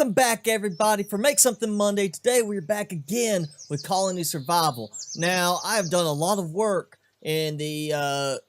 Welcome back, everybody, for Make Something Monday. Today we're back again with Colony Survival. Now, I have done a lot of work in the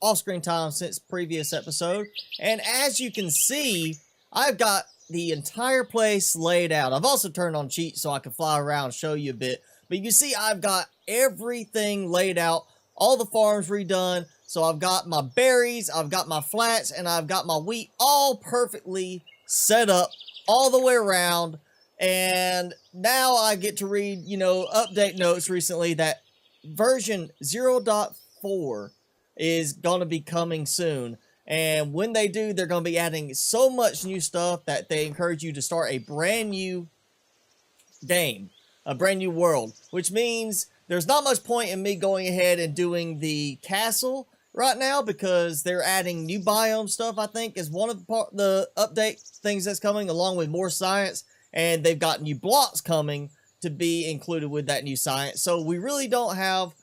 off-screen time since previous episode, and as you can see, I've got the entire place laid out. I've also turned on cheats so I can fly around and show you a bit, but you can see I've got everything laid out, all the farms redone. So I've got my berries, I've got my flats, and I've got my wheat all perfectly set up all the way around. And now I get to read, update notes recently that version 0.4 is going to be coming soon. And when they do, they're going to be adding so much new stuff that they encourage you to start a brand new game, a brand new world, which means there's not much point in me going ahead and doing the castle right now because they're adding new biome stuff. I think is one of the update things that's coming, along with more science, and they've got new blocks coming to be included with that new science. So we really don't have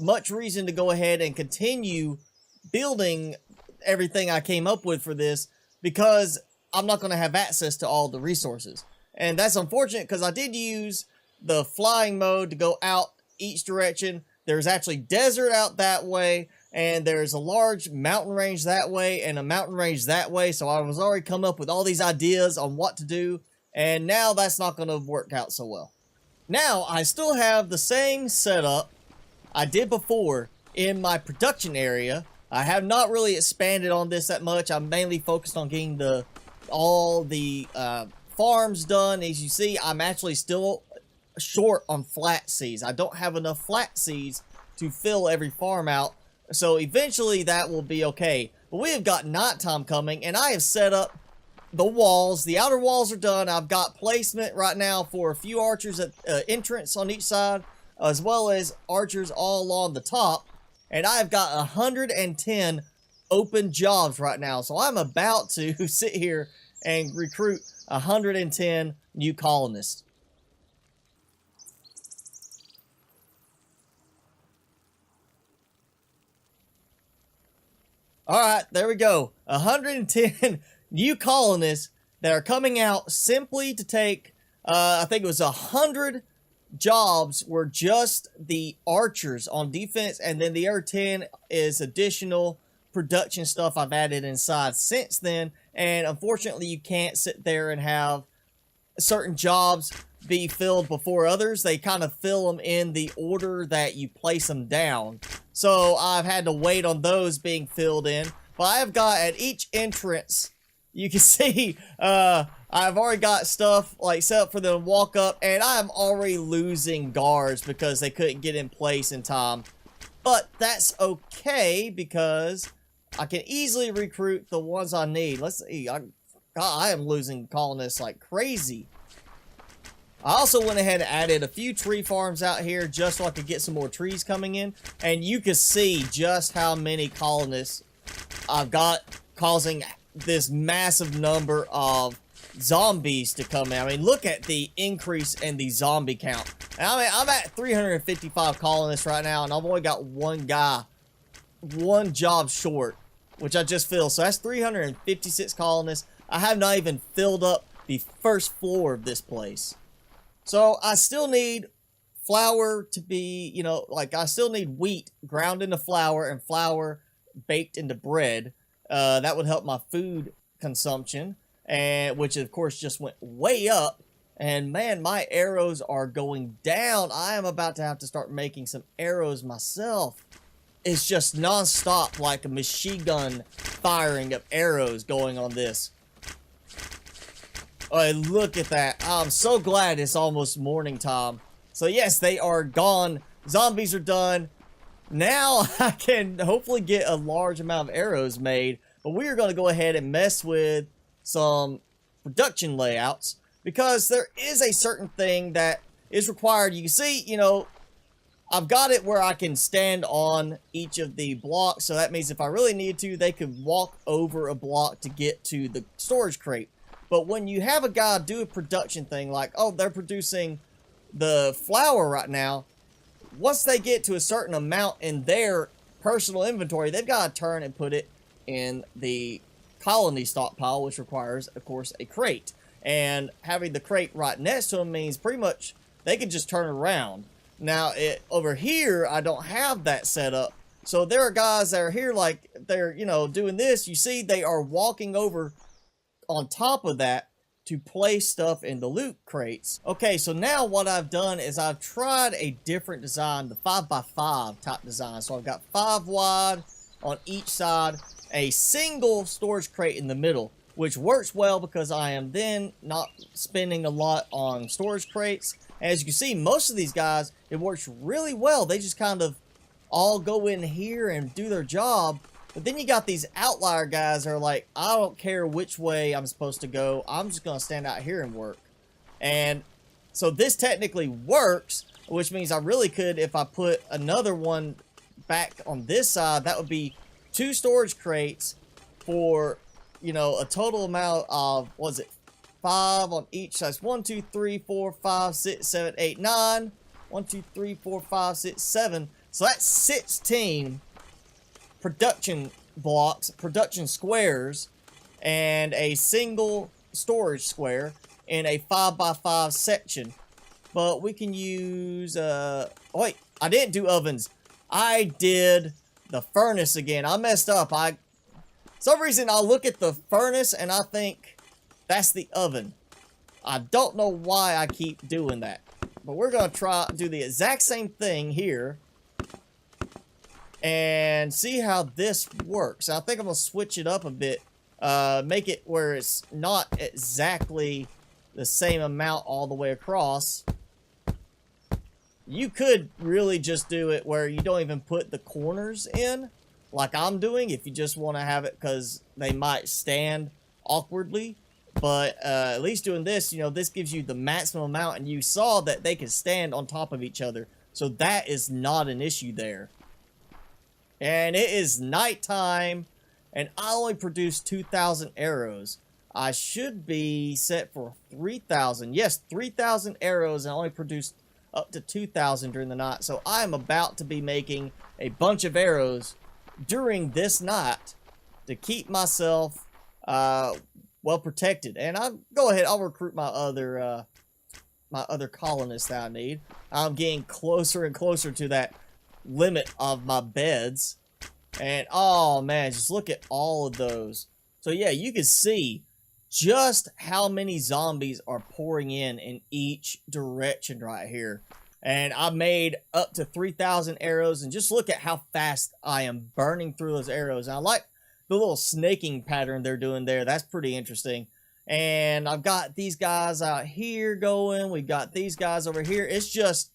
much reason to go ahead and continue building everything I came up with for this because I'm not going to have access to all the resources. And that's unfortunate because I did use the flying mode to go out each direction. There's actually desert out that way, and there's a large mountain range that way and a mountain range that way. So I was already come up with all these ideas on what to do, and now that's not going to work out so well. Now I still have the same setup I did before in my production area. I have not really expanded on this that much. I'm mainly focused on getting all the farms done. As you see, I'm actually still short on flat seeds. I don't have enough flat seeds to fill every farm out. So eventually that will be okay. But we have got nighttime coming, and I have set up the walls. The outer walls are done. I've got placement right now for a few archers at entrance on each side, as well as archers all along the top. And I've got 110 open jobs right now. So I'm about to sit here and recruit 110 new colonists. Alright, there we go. 110 new colonists that are coming out simply to take, I think it was 100 jobs were just the archers on defense, and then the other 10 is additional production stuff I've added inside since then. And unfortunately, you can't sit there and have certain jobs be filled before others. They kind of fill them in the order that you place them down. So I've had to wait on those being filled in. But I've got at each entrance, you can see, I've already got stuff like set up for them to walk up, and I'm already losing guards because they couldn't get in place in time. But that's okay because I can easily recruit the ones I need. Let's see, I am losing colonists like crazy. I also went ahead and added a few tree farms out here just so I could get some more trees coming in. And you can see just how many colonists I've got, causing this massive number of zombies to come in. I mean, look at the increase in the zombie count. I mean, I'm at 355 colonists right now, and I've only got one job short, which I just filled. So that's 356 colonists. I have not even filled up the first floor of this place. So I still need flour to be, I still need wheat ground into flour and flour baked into bread. That would help my food consumption, and which of course just went way up. And man, my arrows are going down. I am about to have to start making some arrows myself. It's just non-stop, like a machine gun firing of arrows going on this. Oh, look at that. I'm so glad it's almost morning time. So yes, they are gone. Zombies are done. Now I can hopefully get a large amount of arrows made. But we are going to go ahead and mess with some production layouts, because there is a certain thing that is required. You can see, I've got it where I can stand on each of the blocks. So that means if I really need to, they could walk over a block to get to the storage crate. But when you have a guy do a production thing like, oh, they're producing the flour right now, once they get to a certain amount in their personal inventory, they've got to turn and put it in the colony stockpile, which requires, of course, a crate. And having the crate right next to them means pretty much they can just turn around. Now, over here, I don't have that set up. So there are guys that are here like they're, you know, doing this. You see, they are walking over on top of that to place stuff in the loot crates. Okay, so now what I've done is I've tried a different design, the 5x5 type design. So I've got 5 wide on each side, a single storage crate in the middle, which works well because I am then not spending a lot on storage crates. As you can see, most of these guys, it works really well. They just kind of all go in here and do their job. But then you got these outlier guys that are like, I don't care which way I'm supposed to go. I'm just going to stand out here and work. And so this technically works, which means I really could, if I put another one back on this side, that would be 2 storage crates for, you know, a total amount of, what is it, 5 on each side. 1, 2, 3, 4, 5, 6, 7, 8, 9. 1, 2, 3, 4, 5, 6, 7. So that's 16 production blocks, production squares, and a single storage square in a 5x5 section. But we can use, oh wait, I didn't do ovens. I did the furnace again. I messed up. Some reason I look at the furnace and I think that's the oven. I don't know why I keep doing that. But we're going to do the exact same thing here and see how this works. I think I'm going to switch it up a bit. Make it where it's not exactly the same amount all the way across. You could really just do it where you don't even put the corners in, like I'm doing, if you just want to have it because they might stand awkwardly. But at least doing this, you know, this gives you the maximum amount, and you saw that they can stand on top of each other. So that is not an issue there. And it is nighttime, and I only produced 2,000 arrows. I should be set for 3,000. Yes, 3,000 arrows, and I only produced up to 2,000 during the night. So I am about to be making a bunch of arrows during this night to keep myself well protected. And I'll go ahead, I'll recruit my other colonists that I need. I'm getting closer and closer to that limit of my beds. And oh man, just look at all of those. So yeah, you can see just how many zombies are pouring in each direction right here. And I made up to 3,000 arrows, and just look at how fast I am burning through those arrows. And I like the little snaking pattern they're doing there. That's pretty interesting. And I've got these guys out here going. We've got these guys over here. It's just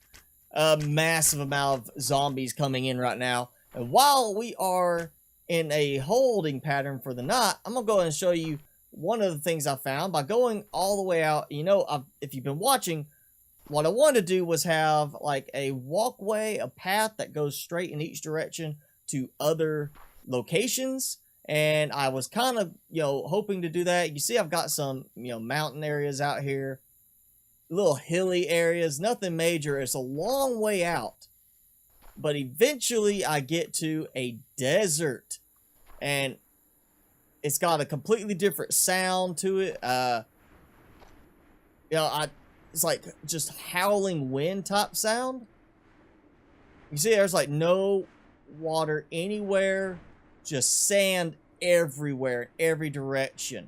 a massive amount of zombies coming in right now. And while we are in a holding pattern for the night, I'm going to go ahead and show you one of the things I found by going all the way out. You know, if you've been watching, what I wanted to do was have like a walkway, a path that goes straight in each direction to other locations. And I was kind of, you know, hoping to do that. You see, I've got some, you know, mountain areas out here, little hilly areas, nothing major. It's a long way out. But eventually I get to a desert, and it's got a completely different sound to it. You know, it's like just howling wind type sound. You see, there's like no water anywhere, just sand everywhere, in every direction.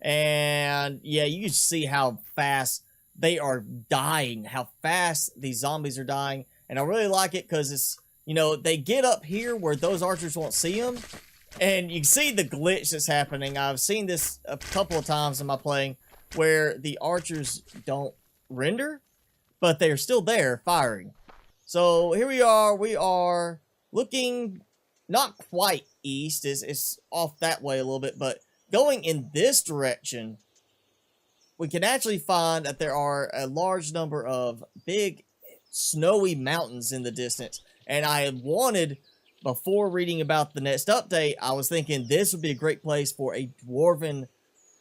And yeah, you can see how fast they are dying, how fast these zombies are dying. And I really like it because it's, you know, they get up here where those archers won't see them. And you can see the glitch that's happening. I've seen this a couple of times in my playing where the archers don't render, but they're still there firing. So here we are looking not quite east. It's off that way a little bit, but going in this direction, we can actually find that there are a large number of big snowy mountains in the distance. And I had wanted, before reading about the next update, I was thinking this would be a great place for a dwarven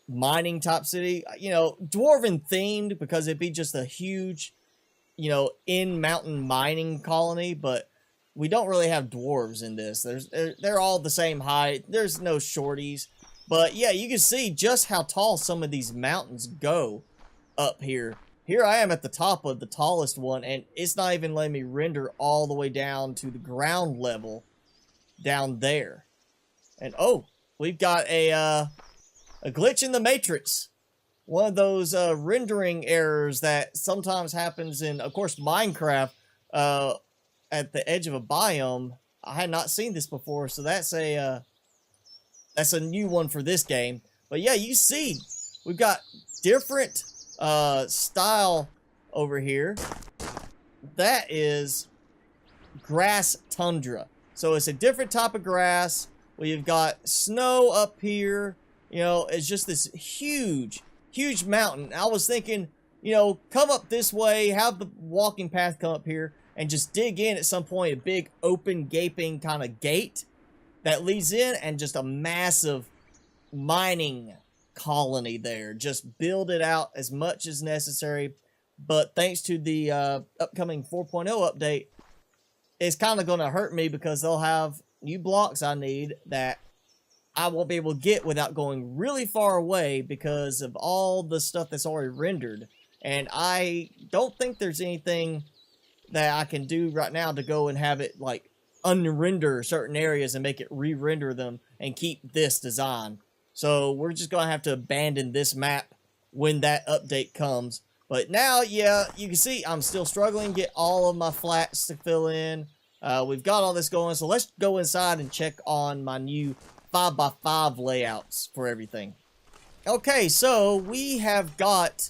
mining type city. You know, dwarven themed, because it'd be just a huge, you know, in mountain mining colony. But we don't really have dwarves in this. They're all the same height. There's no shorties. But yeah, you can see just how tall some of these mountains go up here. Here I am at the top of the tallest one, and it's not even letting me render all the way down to the ground level down there. And oh, we've got a glitch in the matrix. One of those rendering errors that sometimes happens in, of course, Minecraft at the edge of a biome. I had not seen this before, so that's a new one for this game. But yeah, you see, we've got different style over here. That is grass tundra. So it's a different type of grass. We've got snow up here. You know, it's just this huge mountain. I was thinking, you know, come up this way, have the walking path come up here, and just dig in at some point, a big open gaping kind of gate that leads in, and just a massive mining colony there. Just build it out as much as necessary. But thanks to the upcoming 4.0 update, it's kind of going to hurt me because they'll have new blocks I need that I won't be able to get without going really far away because of all the stuff that's already rendered. And I don't think there's anything that I can do right now to go and have it like unrender certain areas and make it re-render them and keep this design. So we're just going to have to abandon this map when that update comes. But now, yeah, you can see I'm still struggling to get all of my flats to fill in. We've got all this going, so let's go inside and check on my new 5x5 layouts for everything. Okay, so we have got,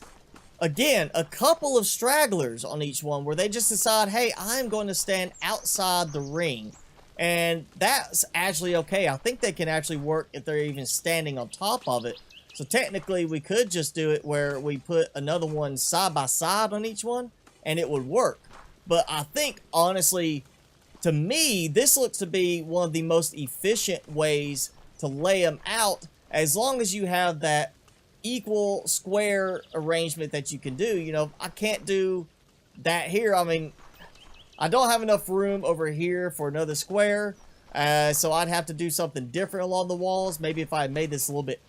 again, a couple of stragglers on each one where they just decide, hey, I'm going to stand outside the ring. And that's actually okay. I think they can actually work if they're even standing on top of it. So technically, we could just do it where we put another one side by side on each one, and it would work. But I think, honestly, to me, this looks to be one of the most efficient ways to lay them out, as long as you have that equal square arrangement that you can do. You know, I can't do that here. I mean, I don't have enough room over here for another square, so I'd have to do something different along the walls. Maybe if I had made this a little bit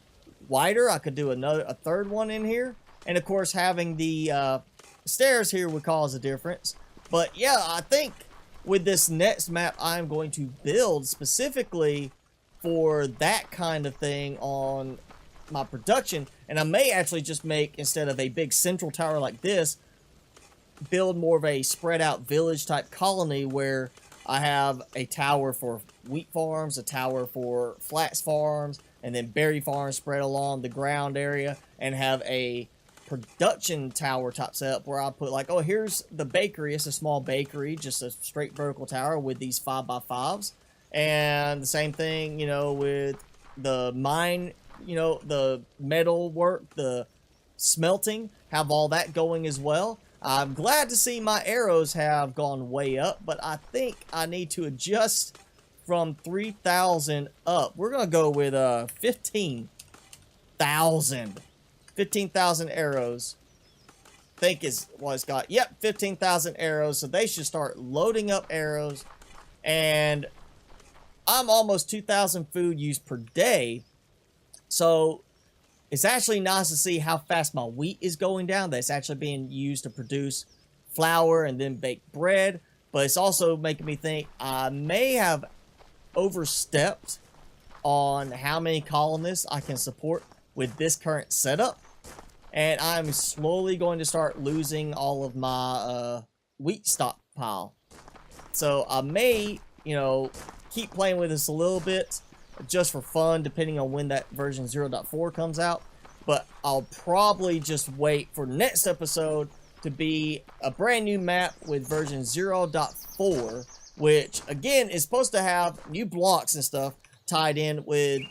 wider, I could do a third one in here. And of course, having the stairs here would cause a difference. But yeah, I think with this next map I'm going to build specifically for that kind of thing on my production, and I may actually just make, instead of a big central tower like this, build more of a spread out village type colony where I have a tower for wheat farms, a tower for flax farms, and then berry farms spread along the ground area, and have a production tower type setup where I put like, oh, here's the bakery. It's a small bakery, just a straight vertical tower with these 5x5s. And the same thing, you know, with the mine, you know, the metal work, the smelting, have all that going as well. I'm glad to see my arrows have gone way up, but I think I need to adjust from 3,000 up. We're going to go with 15,000. 15,000 arrows. I think is what it's got. Yep, 15,000 arrows. So they should start loading up arrows. And I'm almost 2,000 food use per day. So it's actually nice to see how fast my wheat is going down. That's actually being used to produce flour and then bake bread. But it's also making me think I may have overstepped on how many colonists I can support with this current setup. And I'm slowly going to start losing all of my wheat stockpile. So I may, you know, keep playing with this a little bit just for fun, depending on when that version 0.4 comes out. But I'll probably just wait for next episode to be a brand new map with version 0.4, which again is supposed to have new blocks and stuff tied in with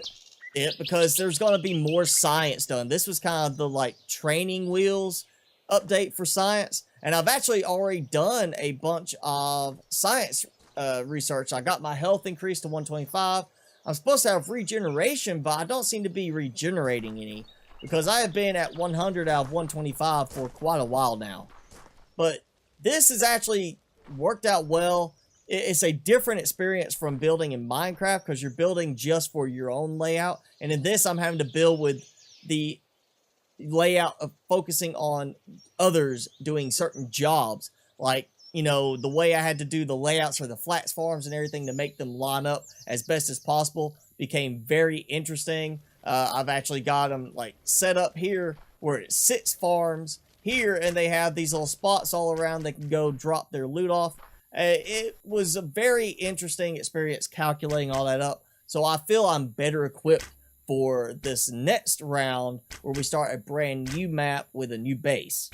it, because there's going to be more science done. This was kind of the like training wheels update for science, and I've actually already done a bunch of science research. I got my health increased to 125. I'm supposed to have regeneration, but I don't seem to be regenerating any, because I have been at 100 out of 125 for quite a while now. But this has actually worked out well. it's a different experience from building in Minecraft because you're building just for your own layout. And in this, I'm having to build with the layout of focusing on others doing certain jobs. Like, you know, the way I had to do the layouts for the flats farms and everything to make them line up as best as possible became very interesting. I've actually got them like set up here where it sits farms here, and they have these little spots all around they can go drop their loot off. It was a very interesting experience calculating all that up. So I feel I'm better equipped for this next round where we start a brand new map with a new base.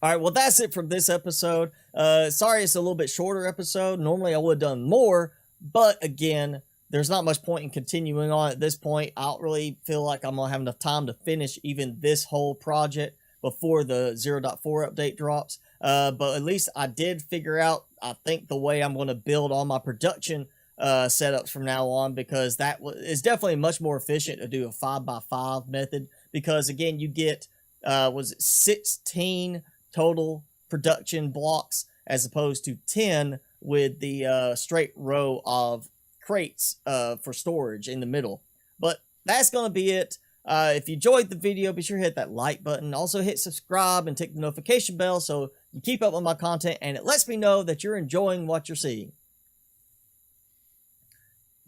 Alright, well that's it for this episode. Sorry it's a little bit shorter episode. Normally I would have done more, but again, there's not much point in continuing on at this point. I don't really feel like I'm going to have enough time to finish even this whole project before the 0.4 update drops. But at least I did figure out, I think, the way I'm going to build all my production setups from now on, because that is definitely much more efficient to do a 5x5 method, because again you get was it 16 total production blocks as opposed to 10 with the straight row of crates for storage in the middle. But that's gonna be it. If you enjoyed the video, be sure to hit that like button. Also hit subscribe and tick the notification bell so you keep up with my content, and it lets me know that you're enjoying what you're seeing.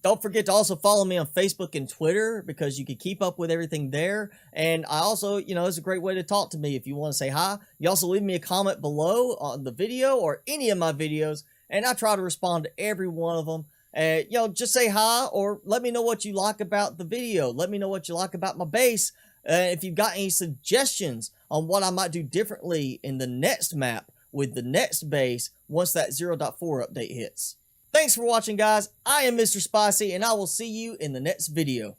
Don't forget to also follow me on Facebook and Twitter, because you can keep up with everything there. And I also, you know, it's a great way to talk to me if you want to say hi. You also leave me a comment below on the video or any of my videos, and I try to respond to every one of them. You know, just say hi or let me know what you like about the video. Let me know what you like about my base. If you've got any suggestions on what I might do differently in the next map with the next base once that 0.4 update hits. Thanks for watching, guys. I am Mr. Spicy, and I will see you in the next video.